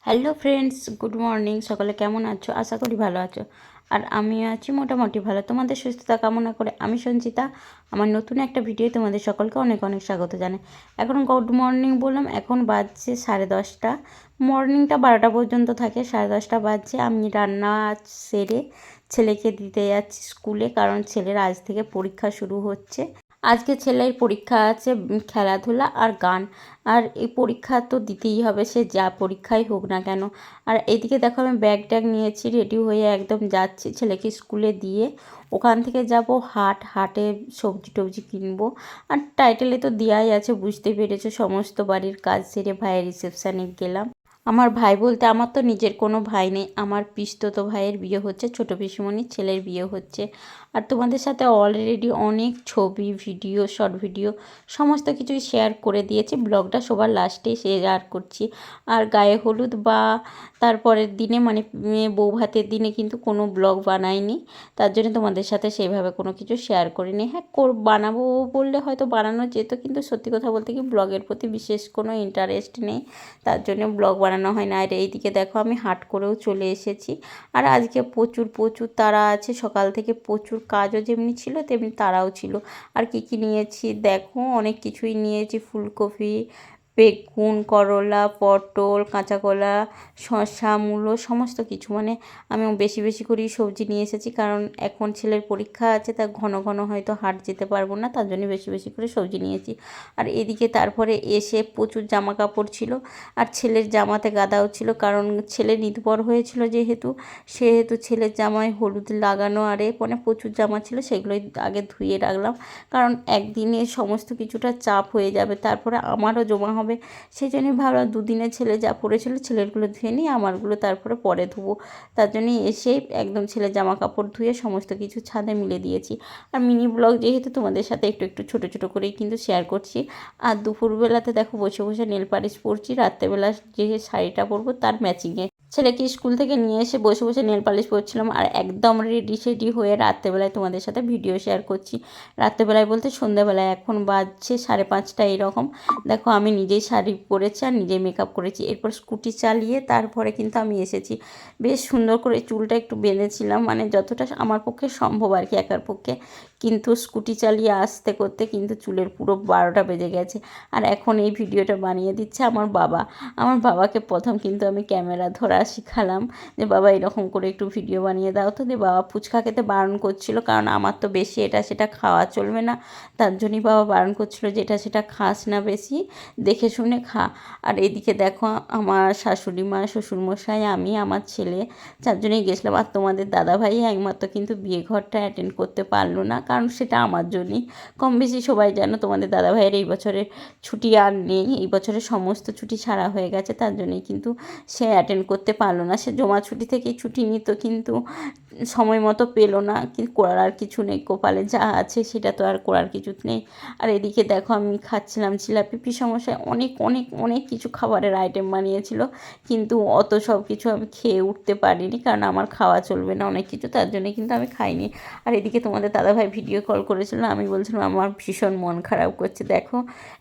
Hello friends, good morning. সকালে কেমন আছো? আশা করি ভালো আছো। আর আমি আছি মোটামুটি ভালো। তোমাদের সুস্থতা কামনা করে আমি সঞ্চিতা আমার নতুন একটা ভিডিও তোমাদের সকলকে অনেক অনেক স্বাগত জানাই। এখন গুড মর্নিং বললাম, এখন বাজছে 10:30। মর্নিংটা 12টা পর্যন্ত থাকে, 10:30 বাজছে। আমি রান্না সেরে ছেলেকে দিতে যাচ্ছি স্কুলে, কারণ ছেলের আজ থেকে পরীক্ষা শুরু হচ্ছে। আজকে ছেলের পরীক্ষা আছে, খেলাধুলা আর গান। আর এই পরীক্ষা তো দিতেই হবে, সে যা পরীক্ষাই হোক না কেন। আর এদিকে দেখো আমি ব্যাগ ট্যাগ নিয়েছি, রেডি হয়ে একদম যাচ্ছি ছেলেকে স্কুলে দিয়ে। ওখান থেকে যাব হাটে সবজি টবজি কিনবো। আর টাইটেলে তো দেওয়াই আছে, বুঝতে পেরেছো। সমস্ত বাড়ির কাজ সেরে ভাইয়ের রিসেপশানে গেলাম। আমার ভাই বলতে আমার তো নিজের কোনো ভাই নেই, আমার পিসতুতো ভাইয়ের বিয়ে হচ্ছে, ছোটো পিসিমণির ছেলের বিয়ে হচ্ছে। আর তোমাদের সাথে অলরেডি অনেক ছবি, ভিডিও, শর্ট ভিডিও সমস্ত কিছুই শেয়ার করে দিয়েছি। ব্লগটা সবার লাস্টে শেয়ার করছি। আর গায়ে হলুদ বা তারপরের দিনে মানে বউ ভাতের দিনে কিন্তু কোনো ব্লগ বানাইনি, তার জন্য তোমাদের সাথে সেইভাবে কোনো কিছু শেয়ার করিনি। হ্যাঁ, বানাবো বললে হয়তো বানানো যেত, কিন্তু সত্যি কথা বলতে কি ব্লগের প্রতি বিশেষ কোনো ইন্টারেস্ট নেই, তার জন্য ব্লগ বানানো হয় না। আর এইদিকে দেখো আমি হাট করেও চলে এসেছি। আর আজকে প্রচুর প্রচুর তাড়া আছে, সকাল থেকে প্রচুর কাজও যেমনি ছিল তেমনি তাড়াও ছিল। আর কি কি নিয়েছি দেখো, অনেক কিছুই নিয়েছি। ফুলকপি, বেগুন, করলা, পটল, কাঁচা কলা, শসা, মূলো সমস্ত কিছু। মানে আমি বেশি বেশি করেই সবজি নিয়ে এসেছি, কারণ এখন ছেলের পরীক্ষা আছে, তা ঘন ঘন হয়তো হাট যেতে পারবো না, তার জন্য বেশি বেশি করে সবজি নিয়েছি। আর এদিকে তারপরে এসে প্রচুর জামা কাপড় ছিল, আর ছেলের জামাতে গাদাও ছিল, কারণ ছেলে নিতবর হয়েছিল সেহেতু ছেলের জামায় হলুদ লাগানো আর মানে প্রচুর জামা ছিল, সেগুলোই আগে ধুয়ে রাখলাম, কারণ একদিনে সমস্ত কিছুটা চাপ হয়ে যাবে, তারপরে আমারও জমা হবে। সেই জন্যই ভাবলাম দুদিনে ছেলে যা পরেছিল ছেলেরগুলো ধুয়ে নিই, আমারগুলো তারপরে পরে ধুবো। তার জন্যই এসেই একদম ছেলের জামা কাপড় ধুয়ে সমস্ত কিছু ছাদে মিলে দিয়েছি। আর মিনি ব্লগ যেহেতু তোমাদের সাথে একটু একটু ছোটো ছোটো করেই কিন্তু শেয়ার করছি। আর দুপুরবেলাতে দেখো বসে বসে নেল পালিশ পরছি, রাত্রেবেলা যে শাড়িটা পরবো তার ম্যাচিংয়ে ছেলেকে স্কুল থেকে নিয়ে এসে বসে বসে নেল পালিশ পরছিলাম। আর একদম রেডি হয়ে রাত্রেবেলায় তোমাদের সাথে ভিডিও শেয়ার করছি। রাত্রেবেলায় বলতে সন্ধ্যাবেলায়, এখন বাজছে 5:30 এরকম। দেখো আমি নিজেই শাড়ি পরেছি আর নিজেই মেকআপ করেছি। এরপর স্কুটি চালিয়ে তারপরে কিন্তু আমি এসেছি। বেশ সুন্দর করে চুলটা একটু বেঁধেছিলাম, মানে যতটা আমার পক্ষে সম্ভব আর কি, একার পক্ষে। কিন্তু স্কুটি চালিয়ে আসতে করতে কিন্তু চুলের পুরো 12টা বেজে গেছে। আর এখন এই ভিডিওটা বানিয়ে দিচ্ছে আমার বাবা। আমার বাবাকে প্রথম কিন্তু আমি ক্যামেরা ধরা শিখালাম, যে বাবা এরকম করে একটু ভিডিও বানিয়ে দাও তো। দিয়ে বাবা ফুচকা খেতে বারণ করছিল, কারণ আমার তো বেশি এটা সেটা খাওয়া চলবে না, তার জন্যই বাবা বারণ করছিল যে এটা সেটা খাস না, বেশি দেখে শুনে খা। আর এদিকে দেখো আমার শাশুড়ি মা, শ্বশুরমশাই, আমি, আমার ছেলে চারজনেই গেছিলাম। আর তোমাদের দাদাভাই একমাত্র কিন্তু বিয়ে ঘরটা অ্যাটেন্ড করতে পারলো না, কারণ সেটা আমার জন্যই। কম বেশি সবাই জানো তোমাদের দাদাভাইয়ের এই বছরের ছুটি আর নেই, এই বছরের সমস্ত ছুটি ছাড়া হয়ে গেছে, তার জন্যই কিন্তু সে অ্যাটেন্ড করতে পারলো না। সে জমা ছুটি থেকেই ছুটি নিত, কিন্তু সময় মতো পেলো না। কিন্তু করার কিছু নেই, কপালে যা আছে সেটা তো আর করার কিছু নেই। আর এদিকে দেখো আমি খাচ্ছিলাম জিলাপি। পিসমশাই অনেক অনেক অনেক কিছু খাবারের আইটেম বানিয়েছিল, কিন্তু অত সব কিছু আমি খেয়ে উঠতে পারিনি, কারণ আমার খাওয়া চলবে না অনেক কিছু, তার জন্য কিন্তু আমি খাইনি। আর এদিকে তোমাদের দাদাভাই ভিডিও কল করেছিল, আমি বলছিলাম আমার ভীষণ মন খারাপ করছে, দেখো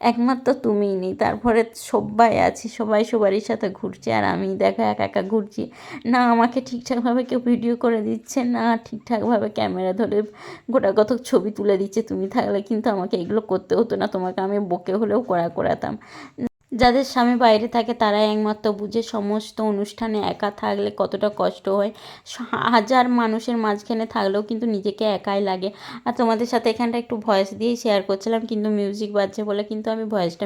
একমাত্র তুমিই নেই, তারপরে সবাই আছে, সবাই সবারই সাথে ঘুরছে, আর আমি দেখো একা একা ঘুরছি। না আমাকে ঠিকঠাকভাবে কেউ ভিডিও করে দিচ্ছে, না ঠিকঠাকভাবে ক্যামেরা ধরে গোটাকত ছবি তুলে দিচ্ছে। তুমি থাকলে কিন্তু আমাকে এগুলো করতে হতো না, তোমাকে আমি বকে হলেও করাতাম। যাদের স্বামী বাইরে থাকে তারাই একমাত্র বুঝে সমস্ত অনুষ্ঠানে একা থাকলে কতটা কষ্ট হয়। হাজার মানুষের মাঝখানে থাকলেও কিন্তু নিজেকে একাই লাগে। আর তোমাদের সাথে এখানটা একটু ভয়েস দিয়েই শেয়ার করছিলাম, কিন্তু মিউজিক বাজছে বলে কিন্তু আমি ভয়েসটা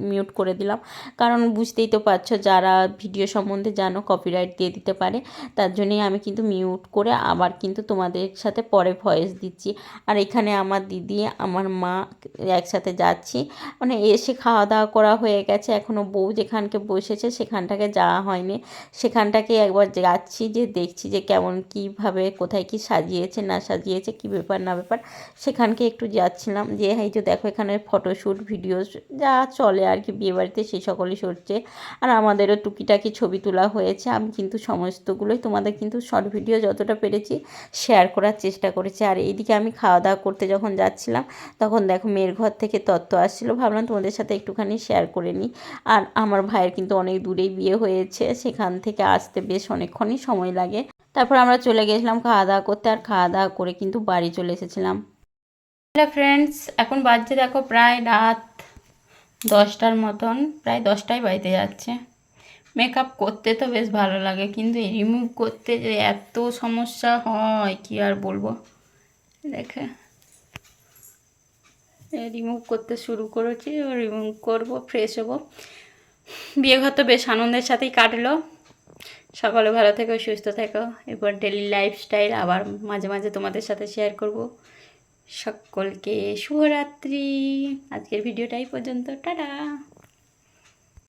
মিউট করে দিলাম, কারণ বুঝতেই তো পারছো যারা ভিডিও সম্বন্ধে জানো কপিরাইট দিয়ে দিতে পারে, তার জন্যই আমি কিন্তু মিউট করে আবার কিন্তু তোমাদের সাথে পরে ভয়েস দিচ্ছি। আর এখানে আমার দিদি, আমার মা একসাথে যাচ্ছি, মানে এসে খাওয়া দাওয়া করা হয়ে গেছে। এখনও বউ যেখানকে বসেছে সেখানটাকে যাওয়া হয়নি, সেখানটাকে একবার যাচ্ছি, যে দেখছি যে কেমন কীভাবে কোথায় কি সাজিয়েছে না সাজিয়েছে, কী ব্যাপার না ব্যাপার, সেখানকে একটু যাচ্ছিলাম। যে এই যে দেখো এখানে ফটোশ্যুট ভিডিও যা চলে আর কি বিয়েবাড়িতে, সেই সকলই সরছে। আর আমাদেরও টুকিটাকি ছবি তোলা হয়েছে, আমি কিন্তু সমস্তগুলোই তোমাদের কিন্তু শর্ট ভিডিও যতটা পেরেছি শেয়ার করার চেষ্টা করেছি। আর এইদিকে আমি খাওয়া দাওয়া করতে যখন যাচ্ছিলাম, তখন দেখো মেয়ের ঘর থেকে তত্ত্ব আসছিলো, ভাবলাম তোমাদের সাথে একটুখানি শেয়ার করে নিই। আর আমার ভাইয়ের কিন্তু অনেক দূরেই বিয়ে হয়েছে, সেখান থেকে আসতে বেশ অনেকক্ষণই সময় লাগে। তারপর আমরা চলে গেছিলাম খাওয়া দাওয়া করতে, আর খাওয়া দাওয়া করে কিন্তু বাড়ি চলে এসেছিলাম। হ্যালো ফ্রেন্ডস, এখন বাজছে দেখো প্রায় রাত 10টার মতন, প্রায় 10টাই বাজতে যাচ্ছে। মেকআপ করতে তো বেশ ভালো লাগে, কিন্তু রিমুভ করতে যে এত সমস্যা হয় কি আর বলবো। দেখে রিমুভ করতে শুরু করেছি, রিমুভ করব, ফ্রেশ হবো। বিয়ে ঘর তো বেশ আনন্দের সাথেই কাটলো। সকলে ভালো থেকো, সুস্থ থেকো। এরপর ডেলি লাইফস্টাইল আবার মাঝে মাঝে তোমাদের সাথে শেয়ার করব। সকলকে শুভরাত্রি। আজকের ভিডিওটাই পর্যন্ত, টাটা।